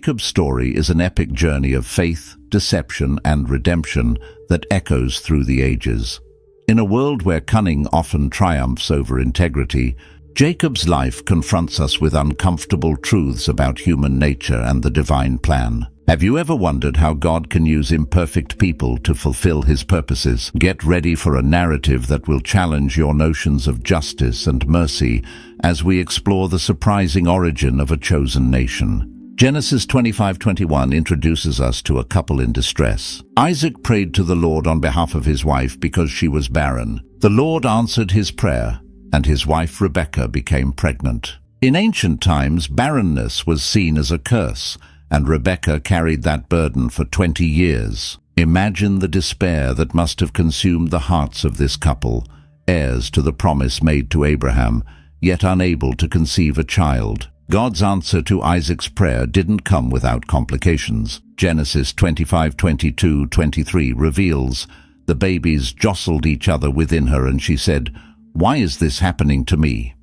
Jacob's story is an epic journey of faith, deception, and redemption that echoes through the ages. In a world where cunning often triumphs over integrity, Jacob's life confronts us with uncomfortable truths about human nature and the divine plan. Have you ever wondered how God can use imperfect people to fulfill His purposes? Get ready for a narrative that will challenge your notions of justice and mercy as we explore the surprising origin of a chosen nation. Genesis 25:21 introduces us to a couple in distress. Isaac prayed to the Lord on behalf of his wife because she was barren. The Lord answered his prayer, and his wife Rebekah became pregnant. In ancient times, barrenness was seen as a curse, and Rebekah carried that burden for 20 years. Imagine the despair that must have consumed the hearts of this couple, heirs to the promise made to Abraham, yet unable to conceive a child. God's answer to Isaac's prayer didn't come without complications. Genesis 25:22-23 reveals the babies jostled each other within her, and she said, "Why is this happening to me?"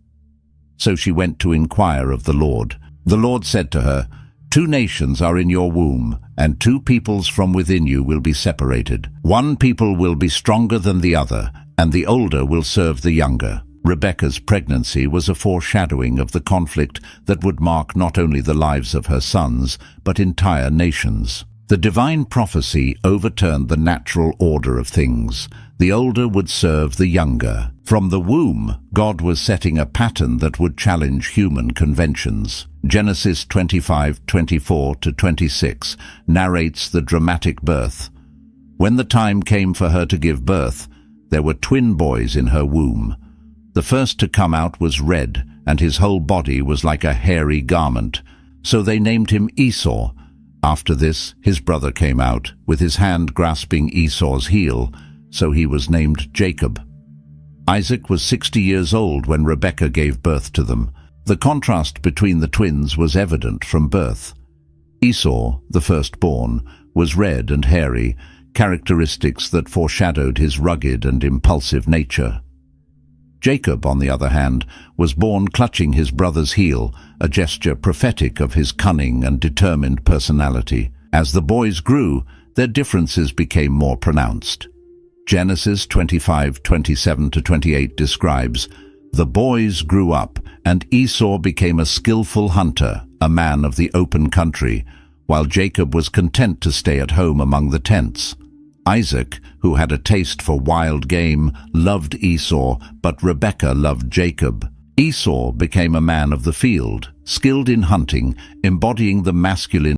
So she went to inquire of the Lord. The Lord said to her, "Two nations are in your womb, and two peoples from within you will be separated. One people will be stronger than the other, and the older will serve the younger." Rebekah's pregnancy was a foreshadowing of the conflict that would mark not only the lives of her sons, but entire nations. The divine prophecy overturned the natural order of things. The older would serve the younger. From the womb, God was setting a pattern that would challenge human conventions. Genesis 25:24-26 narrates the dramatic birth. When the time came for her to give birth, there were twin boys in her womb. The first to come out was red, and his whole body was like a hairy garment, so they named him Esau. After this, his brother came out, with his hand grasping Esau's heel, so he was named Jacob. Isaac was 60 years old when Rebekah gave birth to them. The contrast between the twins was evident from birth. Esau, the firstborn, was red and hairy, characteristics that foreshadowed his rugged and impulsive nature. Jacob, on the other hand, was born clutching his brother's heel, a gesture prophetic of his cunning and determined personality. As the boys grew, their differences became more pronounced. Genesis 25:27-28 describes, "The boys grew up, and Esau became a skillful hunter, a man of the open country, while Jacob was content to stay at home among the tents. Isaac, who had a taste for wild game, loved Esau, but Rebekah loved Jacob. Esau became a man of the field, skilled in hunting, embodying the masculine